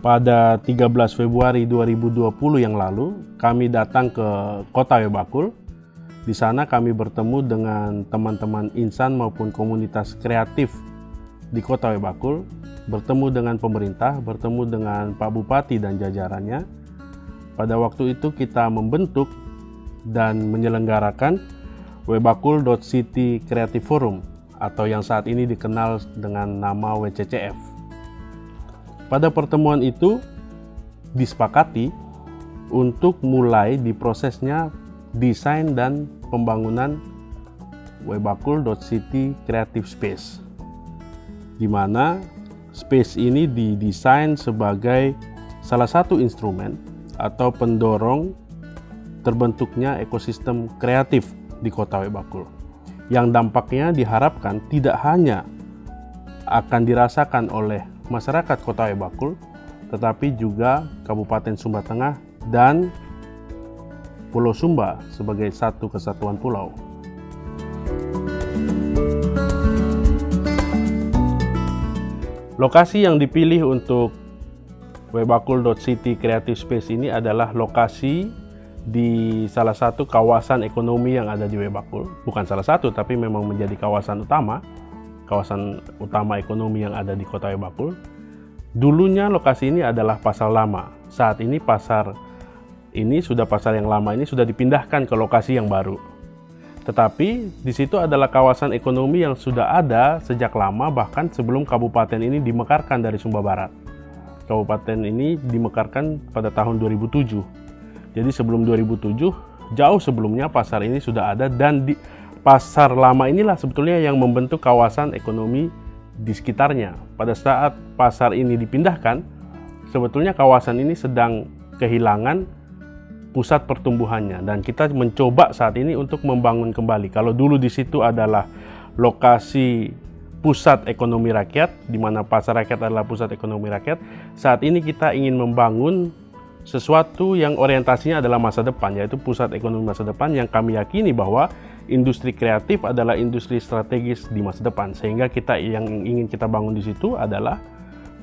Pada 13 Februari 2020 yang lalu, kami datang ke Kota Webakul. Di sana kami bertemu dengan teman-teman insan maupun komunitas kreatif di Kota Webakul, bertemu dengan pemerintah, bertemu dengan Pak Bupati dan jajarannya. Pada waktu itu kita membentuk dan menyelenggarakan Webakul.City Creative Forum atau yang saat ini dikenal dengan nama WCCF. Pada pertemuan itu disepakati untuk mulai diprosesnya desain dan pembangunan Webakul.City Creative Space, di mana space ini didesain sebagai salah satu instrumen atau pendorong terbentuknya ekosistem kreatif di Kota Webakul, yang dampaknya diharapkan tidak hanya akan dirasakan oleh masyarakat Kota Webakul, tetapi juga Kabupaten Sumba Tengah dan Pulau Sumba sebagai satu kesatuan pulau. Lokasi yang dipilih untuk Webakul.City Creative Space ini adalah lokasi di salah satu kawasan ekonomi yang ada di Webakul. Bukan salah satu, tapi memang menjadi kawasan utama ekonomi yang ada di Kota Webakul. Dulunya lokasi ini adalah pasar lama. Saat ini pasar yang lama ini sudah dipindahkan ke lokasi yang baru. Tetapi di situ adalah kawasan ekonomi yang sudah ada sejak lama, bahkan sebelum kabupaten ini dimekarkan dari Sumba Barat. Kabupaten ini dimekarkan pada tahun 2007. Jadi sebelum 2007, jauh sebelumnya pasar ini sudah ada, dan di pasar lama inilah sebetulnya yang membentuk kawasan ekonomi di sekitarnya. Pada saat pasar ini dipindahkan, sebetulnya kawasan ini sedang kehilangan pusat pertumbuhannya, dan kita mencoba saat ini untuk membangun kembali. Kalau dulu di situ adalah lokasi pusat ekonomi rakyat, di mana pasar rakyat adalah pusat ekonomi rakyat, saat ini kita ingin membangun sesuatu yang orientasinya adalah masa depan, yaitu pusat ekonomi masa depan, yang kami yakini bahwa industri kreatif adalah industri strategis di masa depan, sehingga yang ingin kita bangun di situ adalah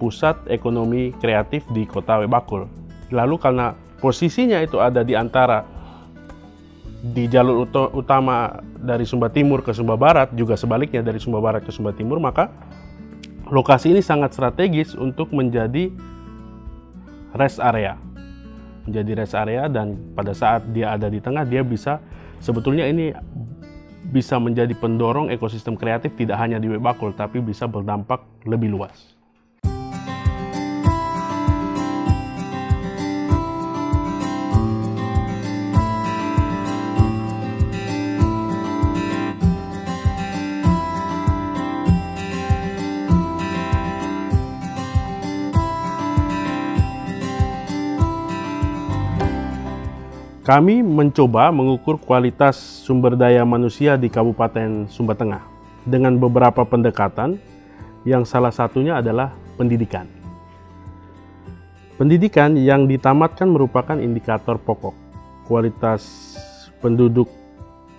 pusat ekonomi kreatif di Kota Webakul. Lalu karena posisinya itu ada di jalur utama dari Sumba Timur ke Sumba Barat, juga sebaliknya dari Sumba Barat ke Sumba Timur, maka lokasi ini sangat strategis untuk menjadi rest area. Dan pada saat dia ada di tengah, dia bisa, sebetulnya ini bisa menjadi pendorong ekosistem kreatif tidak hanya di Webakul, tapi bisa berdampak lebih luas. Kami mencoba mengukur kualitas sumber daya manusia di Kabupaten Sumba Tengah dengan beberapa pendekatan, yang salah satunya adalah pendidikan. Pendidikan yang ditamatkan merupakan indikator pokok kualitas penduduk,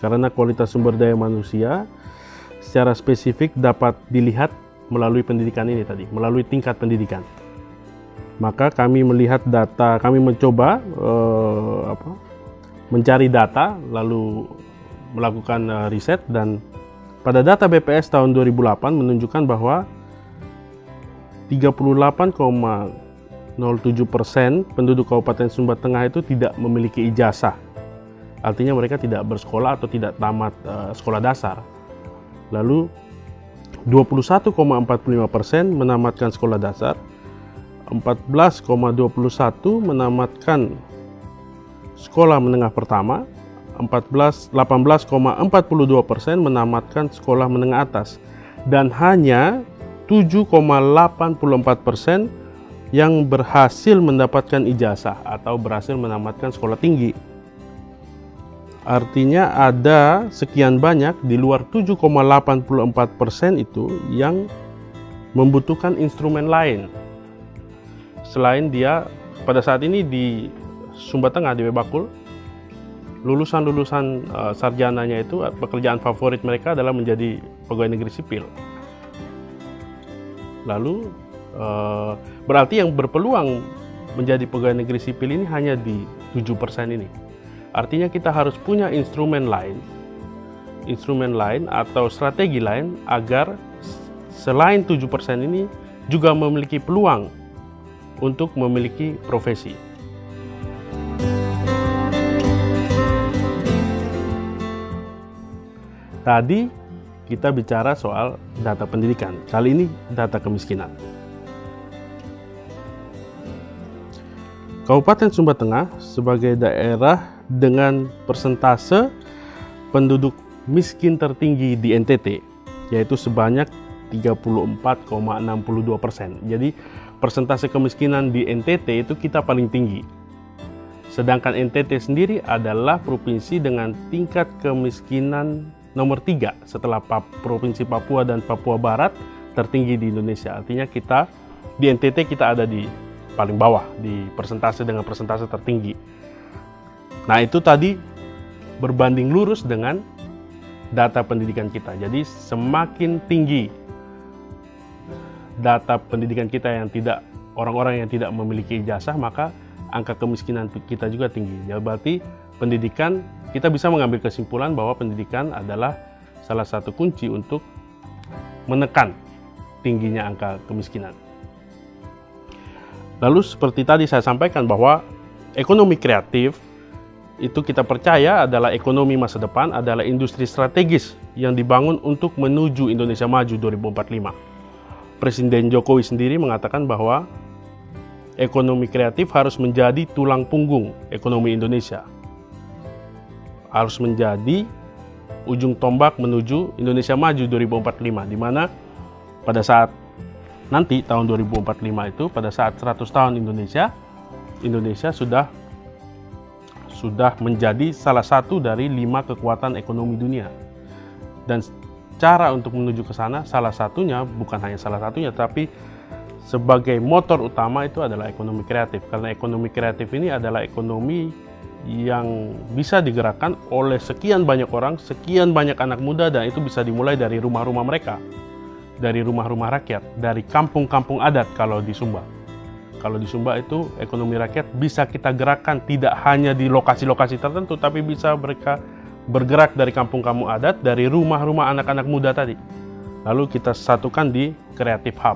karena kualitas sumber daya manusia secara spesifik dapat dilihat melalui pendidikan ini tadi, melalui tingkat pendidikan. Maka kami melihat data, kami mencoba mencari data, lalu melakukan riset, dan pada data BPS tahun 2008 menunjukkan bahwa 38,07% penduduk Kabupaten Sumba Tengah itu tidak memiliki ijazah. Artinya mereka tidak bersekolah atau tidak tamat sekolah dasar. Lalu 21,45% menamatkan sekolah dasar, 14,21% menamatkan sekolah menengah pertama, 18,42% menamatkan sekolah menengah atas, dan hanya 7,84% yang berhasil mendapatkan ijazah atau berhasil menamatkan sekolah tinggi. Artinya ada sekian banyak di luar 7,84% itu yang membutuhkan instrumen lain. Selain dia pada saat ini di Sumba Tengah, di Webakul, lulusan sarjananya itu pekerjaan favorit mereka adalah menjadi pegawai negeri sipil. Lalu berarti yang berpeluang menjadi pegawai negeri sipil ini hanya di 7% ini. Artinya kita harus punya instrumen lain atau strategi lain agar selain 7% ini juga memiliki peluang untuk memiliki profesi. Tadi kita bicara soal data pendidikan, kali ini data kemiskinan. Kabupaten Sumba Tengah sebagai daerah dengan persentase penduduk miskin tertinggi di NTT, yaitu sebanyak 34,62%. Jadi persentase kemiskinan di NTT itu kita paling tinggi. Sedangkan NTT sendiri adalah provinsi dengan tingkat kemiskinan nomor 3 setelah Provinsi Papua dan Papua Barat tertinggi di Indonesia. Artinya kita di NTT kita ada di paling bawah di persentase dengan persentase tertinggi. Nah, itu tadi berbanding lurus dengan data pendidikan kita. Jadi semakin tinggi data pendidikan kita yang tidak, orang-orang yang tidak memiliki ijazah, maka angka kemiskinan kita juga tinggi. Jadi berarti pendidikan, kita bisa mengambil kesimpulan bahwa pendidikan adalah salah satu kunci untuk menekan tingginya angka kemiskinan. Lalu seperti tadi saya sampaikan bahwa ekonomi kreatif itu kita percaya adalah ekonomi masa depan, adalah industri strategis yang dibangun untuk menuju Indonesia Maju 2045. Presiden Jokowi sendiri mengatakan bahwa ekonomi kreatif harus menjadi tulang punggung ekonomi Indonesia. Harus menjadi ujung tombak menuju Indonesia Maju 2045, di mana pada saat nanti tahun 2045 itu, pada saat 100 tahun Indonesia sudah menjadi salah satu dari 5 kekuatan ekonomi dunia. Dan cara untuk menuju ke sana, salah satunya, bukan hanya salah satunya, tapi sebagai motor utama itu adalah ekonomi kreatif. Karena ekonomi kreatif ini adalah ekonomi yang bisa digerakkan oleh sekian banyak orang, sekian banyak anak muda, dan itu bisa dimulai dari rumah-rumah mereka, dari rumah-rumah rakyat, dari kampung-kampung adat. Kalau di Sumba itu ekonomi rakyat bisa kita gerakkan tidak hanya di lokasi-lokasi tertentu, tapi bisa mereka bergerak dari kampung-kampung adat, dari rumah-rumah anak-anak muda tadi. Lalu kita satukan di Creative Hub.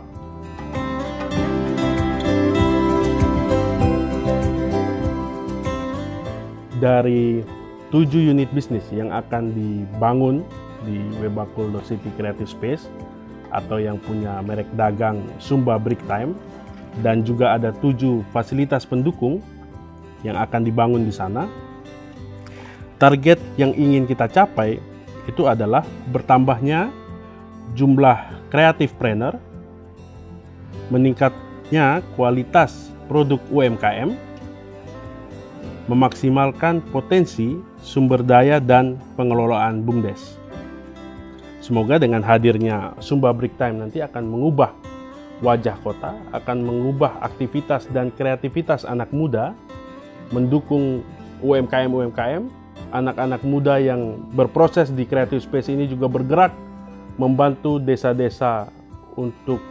Dari 7 unit bisnis yang akan dibangun di Webakul.City Creative Space atau yang punya merek dagang Sumba Brick Time, dan juga ada 7 fasilitas pendukung yang akan dibangun di sana. Target yang ingin kita capai itu adalah bertambahnya jumlah creative planner, meningkatnya kualitas produk UMKM, memaksimalkan potensi sumber daya dan pengelolaan BUMDes. Semoga dengan hadirnya Sumba Brick Time nanti akan mengubah wajah kota, akan mengubah aktivitas dan kreativitas anak muda, mendukung UMKM, anak-anak muda yang berproses di Creative Space ini juga bergerak membantu desa-desa untuk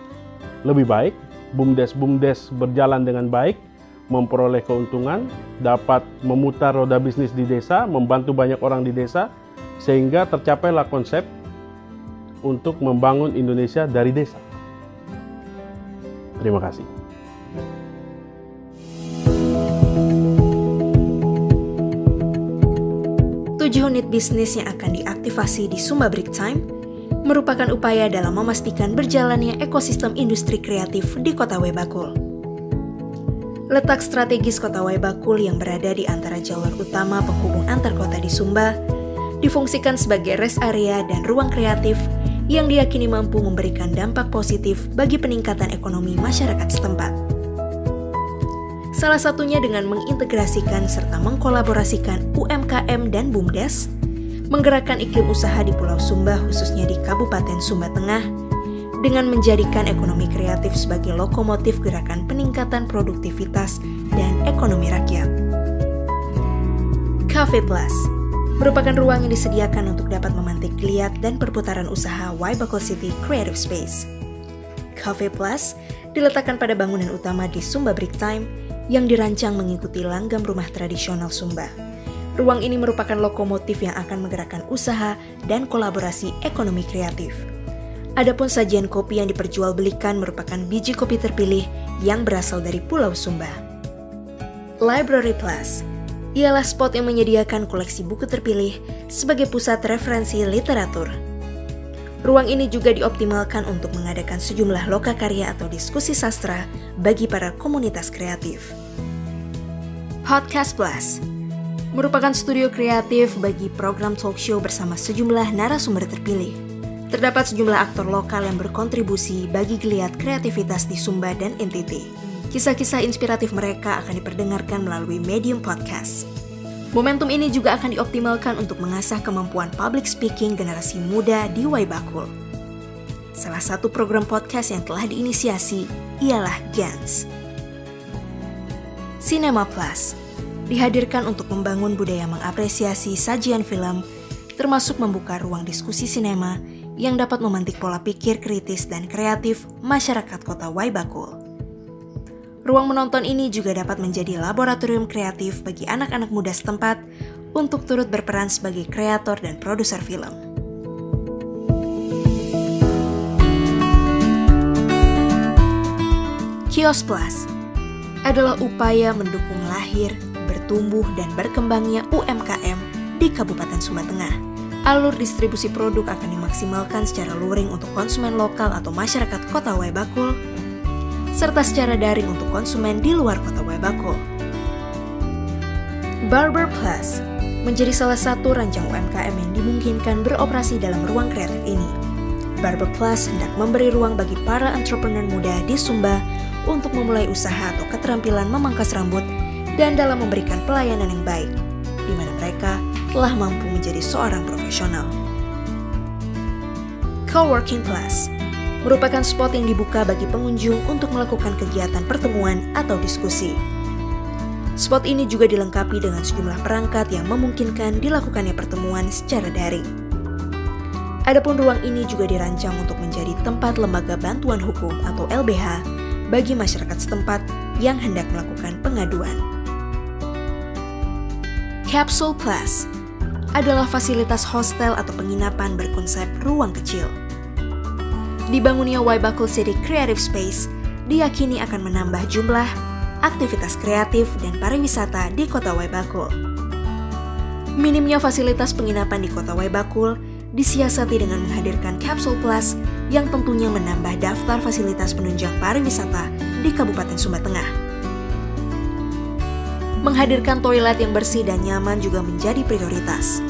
lebih baik, BUMDes berjalan dengan baik, memperoleh keuntungan, dapat memutar roda bisnis di desa, membantu banyak orang di desa, sehingga tercapailah konsep untuk membangun Indonesia dari desa. Terima kasih. Tujuh unit bisnis yang akan diaktifasi di Sumba Brick Time merupakan upaya dalam memastikan berjalannya ekosistem industri kreatif di Kota Webakul. Letak strategis Kota Webakul yang berada di antara jalur utama penghubung antar kota di Sumba difungsikan sebagai rest area dan ruang kreatif yang diyakini mampu memberikan dampak positif bagi peningkatan ekonomi masyarakat setempat. Salah satunya dengan mengintegrasikan serta mengkolaborasikan UMKM dan BUMDes, menggerakkan iklim usaha di Pulau Sumba khususnya di Kabupaten Sumba Tengah, dengan menjadikan ekonomi kreatif sebagai lokomotif gerakan peningkatan produktivitas dan ekonomi rakyat. Cafe Plus merupakan ruang yang disediakan untuk dapat memantik geliat dan perputaran usaha Waibakur City Creative Space. Cafe Plus diletakkan pada bangunan utama di Sumba Brick Time yang dirancang mengikuti langgam rumah tradisional Sumba. Ruang ini merupakan lokomotif yang akan menggerakkan usaha dan kolaborasi ekonomi kreatif. Adapun sajian kopi yang diperjualbelikan merupakan biji kopi terpilih yang berasal dari Pulau Sumba. Library Plus ialah spot yang menyediakan koleksi buku terpilih sebagai pusat referensi literatur. Ruang ini juga dioptimalkan untuk mengadakan sejumlah lokakarya atau diskusi sastra bagi para komunitas kreatif. Podcast Plus merupakan studio kreatif bagi program talk show bersama sejumlah narasumber terpilih. Terdapat sejumlah aktor lokal yang berkontribusi bagi geliat kreativitas di Sumba dan NTT. Kisah-kisah inspiratif mereka akan diperdengarkan melalui medium podcast. Momentum ini juga akan dioptimalkan untuk mengasah kemampuan public speaking generasi muda di Waibakur. Salah satu program podcast yang telah diinisiasi ialah GANS. Cinema Plus dihadirkan untuk membangun budaya mengapresiasi sajian film, termasuk membuka ruang diskusi sinema yang dapat memantik pola pikir kritis dan kreatif masyarakat kota Waibakur. Ruang menonton ini juga dapat menjadi laboratorium kreatif bagi anak-anak muda setempat untuk turut berperan sebagai kreator dan produser film. Kios Plus adalah upaya mendukung lahir, bertumbuh, dan berkembangnya UMKM di Kabupaten Sumba Tengah. Alur distribusi produk akan dimaksimalkan secara luring untuk konsumen lokal atau masyarakat kota Waibakur, serta secara daring untuk konsumen di luar kota Waibakur. Barber Plus menjadi salah satu rancang UMKM yang dimungkinkan beroperasi dalam ruang kreatif ini. Barber Plus hendak memberi ruang bagi para entrepreneur muda di Sumba untuk memulai usaha atau keterampilan memangkas rambut dan dalam memberikan pelayanan yang baik, di mana mereka telah mampu menjadi seorang profesional. Coworking Plus merupakan spot yang dibuka bagi pengunjung untuk melakukan kegiatan pertemuan atau diskusi. Spot ini juga dilengkapi dengan sejumlah perangkat yang memungkinkan dilakukannya pertemuan secara daring. Adapun ruang ini juga dirancang untuk menjadi tempat lembaga bantuan hukum atau LBH bagi masyarakat setempat yang hendak melakukan pengaduan. Capsule Plus adalah fasilitas hostel atau penginapan berkonsep ruang kecil. Dibangunnya Waibakur City Creative Space diyakini akan menambah jumlah aktivitas kreatif dan pariwisata di kota Waibakur. Minimnya fasilitas penginapan di kota Waibakur disiasati dengan menghadirkan Capsule Plus yang tentunya menambah daftar fasilitas penunjang pariwisata di Kabupaten Sumba Tengah. Menghadirkan toilet yang bersih dan nyaman juga menjadi prioritas.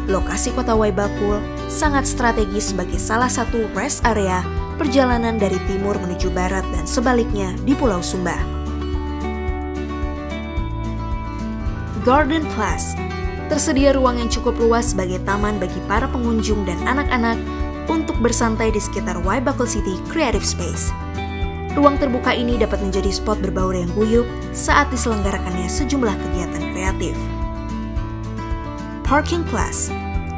Lokasi kota Waibakur sangat strategis sebagai salah satu rest area perjalanan dari timur menuju barat dan sebaliknya di Pulau Sumba. Garden Plus tersedia ruang yang cukup luas sebagai taman bagi para pengunjung dan anak-anak untuk bersantai di sekitar Waibakur City Creative Space. Ruang terbuka ini dapat menjadi spot berbaur yang guyup saat diselenggarakannya sejumlah kegiatan kreatif. Parking Plus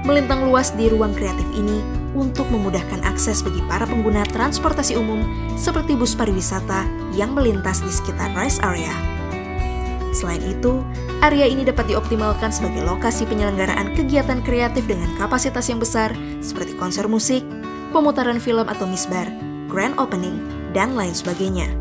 melintang luas di ruang kreatif ini untuk memudahkan akses bagi para pengguna transportasi umum seperti bus pariwisata yang melintas di sekitar rest area. Selain itu, area ini dapat dioptimalkan sebagai lokasi penyelenggaraan kegiatan kreatif dengan kapasitas yang besar seperti konser musik, pemutaran film atau misbar, grand opening, dan lain sebagainya.